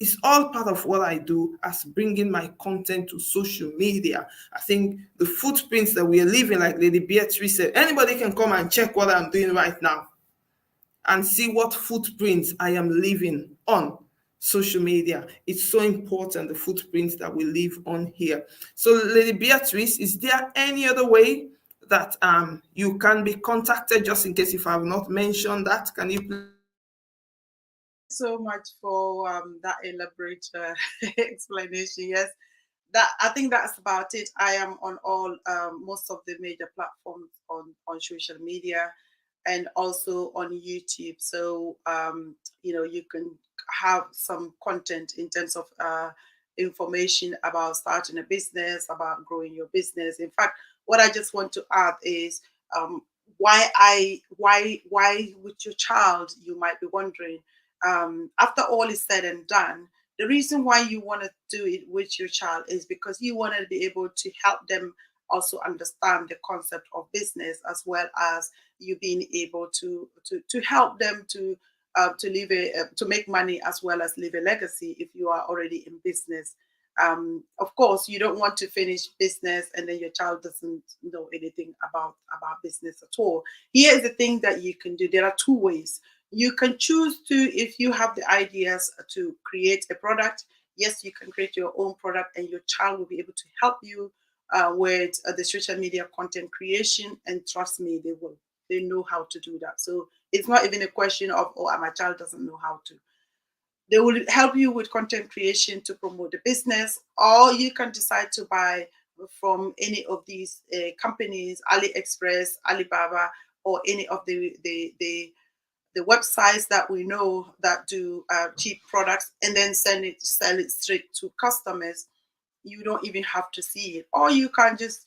it's all part of what I do as bringing my content to social media. I think the footprints that we are leaving, like Lady Beatrice said, anybody can come and check what I'm doing right now and see what footprints I am leaving on social media. It's so important, the footprints that we leave on here. So, Lady Beatrice, is there any other way that you can be contacted, just in case if I have not mentioned that? Can you please? So much for that elaborate explanation. Yes, that I think that's about it. I am on all most of the major platforms on social media. and also on YouTube. So, you can have some content in terms of information about starting a business, about growing your business. In fact, what I just want to add is um, why with your child, you might be wondering, after all is said and done, the reason why you want to do it with your child is because you want to be able to help them also understand the concept of business, as well as you being able to help them to live to make money, as well as leave a legacy if you are already in business. Of course, you don't want to finish business and then your child doesn't know anything about business at all. Here is the thing that you can do. There are two ways. You can choose to, if you have the ideas to create a product, yes, you can create your own product, and your child will be able to help you with the social media content creation. And trust me, they will. They know how to do that. So it's not even a question of, oh, my child doesn't know how to. They will help you with content creation to promote the business, or you can decide to buy from any of these companies, AliExpress, Alibaba, or any of the websites that we know that do cheap products, and then sell it straight to customers. You don't even have to see it, or you can just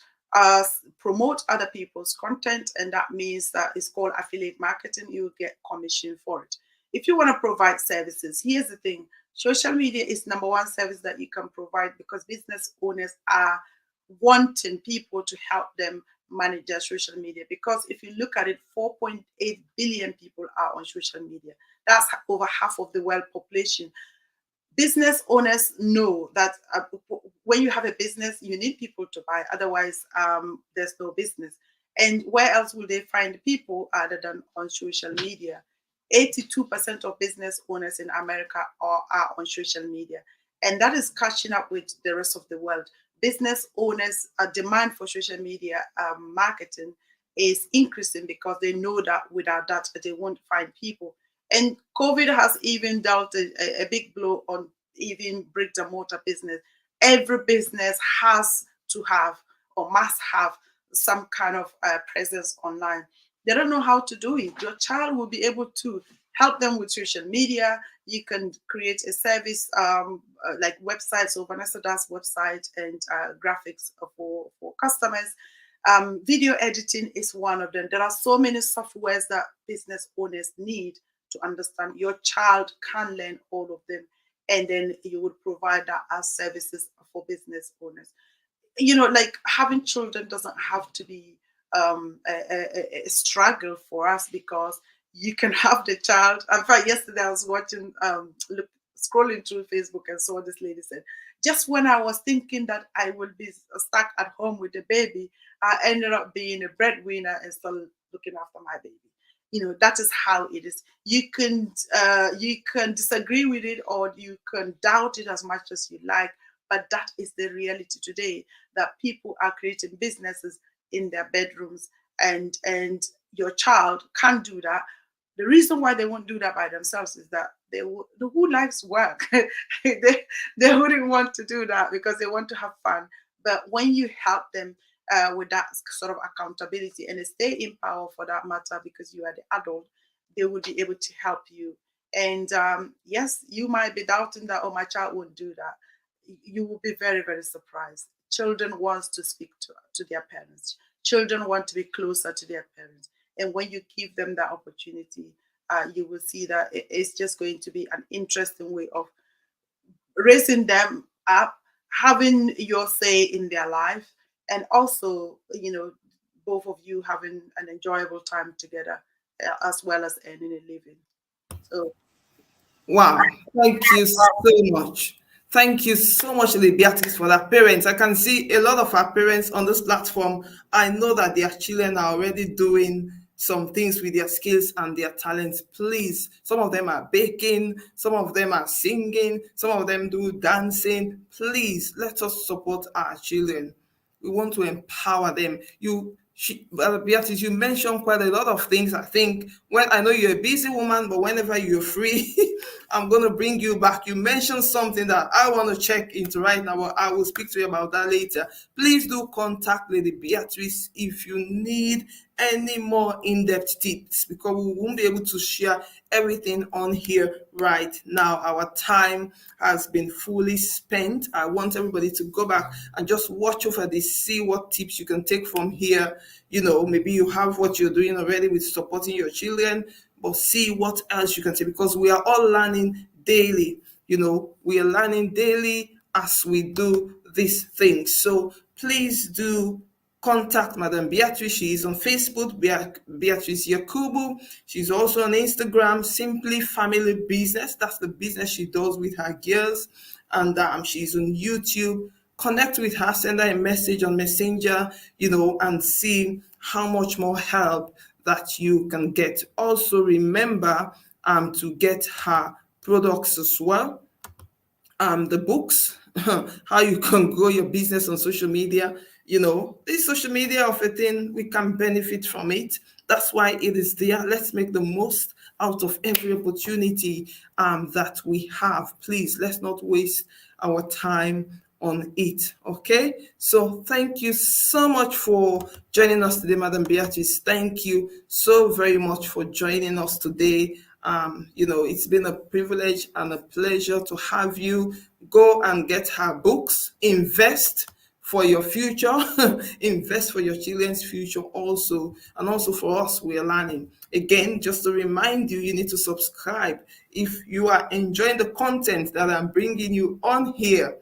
promote other people's content, and that means that it's called affiliate marketing. You get commission for it. If you want to provide services, here's the thing: social media is number one service that you can provide, because business owners are wanting people to help them manage their social media. Because if you look at it, 4.8 billion people are on social media. That's over half of the world population. Business owners know that when you have a business, you need people to buy. Otherwise, there's no business. And where else will they find people other than on social media? 82% of business owners in America are on social media. And that is catching up with the rest of the world. Business owners' demand for social media marketing is increasing, because they know that without that, they won't find people. And COVID has even dealt a big blow on even brick and mortar business. Every business has to have, or must have, some kind of presence online. They don't know how to do it. Your child will be able to help them with social media. You can create a service like websites. So Vanessa does website and graphics for customers. Video editing is one of them. There are so many softwares that business owners need to understand. Your child can learn all of them, and then you would provide that as services for business owners. Like, having children doesn't have to be a struggle for us, because you can have the child. In fact, yesterday I was watching, scrolling through Facebook, and saw this lady said, just when I was thinking that I would be stuck at home with the baby, I ended up being a breadwinner and still looking after my baby. That is how it is. You can disagree with it, or you can doubt it as much as you like, but that is the reality today, that people are creating businesses in their bedrooms, and your child can't do that. The reason why they won't do that by themselves is that who likes work? They wouldn't want to do that, because they want to have fun. But when you help them with that sort of accountability, and they stay in power for that matter, because you are the adult, they will be able to help you. And yes, you might be doubting that, oh, my child won't do that. You will be very, very surprised. Children want to speak to their parents. Children want to be closer to their parents. And when you give them that opportunity, you will see that it's just going to be an interesting way of raising them up, having your say in their life, and also, both of you having an enjoyable time together, as well as earning a living. So, Wow, thank you so much. Thank you so much, Lady Beatrice, for that. Parents, I can see a lot of our parents on this platform. I know that their children are already doing some things with their skills and their talents. Please, some of them are baking, some of them are singing, some of them do dancing. Please, let us support our children. We want to empower them. Beatrice, you mentioned quite a lot of things. I think when I know you're a busy woman, but whenever you're free, I'm going to bring you back. You mentioned something that I want to check into right now, but I will speak to you about that later. Please do contact Lady Beatrice if you need any more in-depth tips, because we won't be able to share everything on here right now. Our time has been fully spent. I want everybody to go back and just watch over this, see what tips you can take from here. Maybe you have what you're doing already with supporting your children, but see what else you can take, because we are all learning daily. We are learning daily as we do these things. So please do contact Madam Beatrice. She is on Facebook, Beatrice Yakubu. She's also on Instagram, Simply Family Business. That's the business she does with her girls. And she's on YouTube. Connect with her, send her a message on Messenger, and see how much more help that you can get. Also remember to get her products as well. The books, how you can grow your business on social media. This social media of a thing, we can benefit from it. That's why it is there. Let's make the most out of every opportunity that we have. Please, let's not waste our time on it. Okay, so thank you so much for joining us today, Madam Beatrice. Thank you so very much for joining us today. It's been a privilege and a pleasure to have you. Go and get her books. Invest for your future. Invest for your children's future also. And also for us, we are learning. Again, just to remind you, you need to subscribe. If you are enjoying the content that I'm bringing you on here,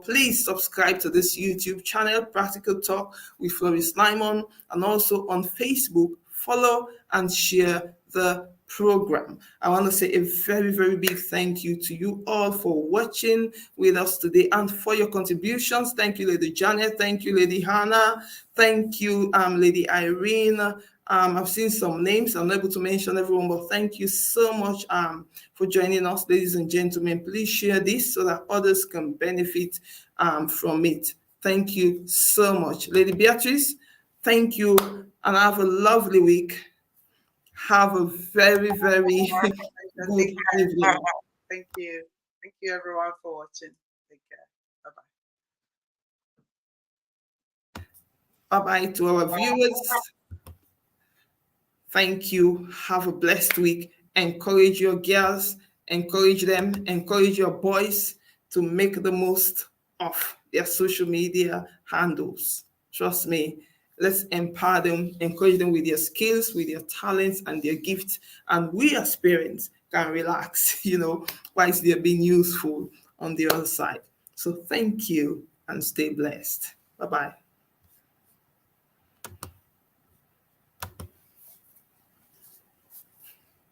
please subscribe to this YouTube channel, Practical Talk with Flourish Lyman, and also on Facebook. Follow and share the program. I want to say a very, very big thank you to you all for watching with us today and for your contributions. Thank you, Lady Janet. Thank you, Lady Hannah. Thank you, Lady Irene. I've seen some names. I'm not able to mention everyone, but thank you so much for joining us, ladies and gentlemen. Please share this so that others can benefit from it. Thank you so much. Lady Beatrice, thank you, and have a lovely week. Have a very, very good evening. Thank you. Thank you, everyone, for watching. Take care. Bye-bye. Bye-bye to our viewers. Thank you. Have a blessed week. Encourage your girls. Encourage them. Encourage your boys to make the most of their social media handles. Trust me. Let's empower them, encourage them with their skills, with their talents and their gifts. And we as parents can relax, whilst they're being useful on the other side. So thank you and stay blessed. Bye-bye.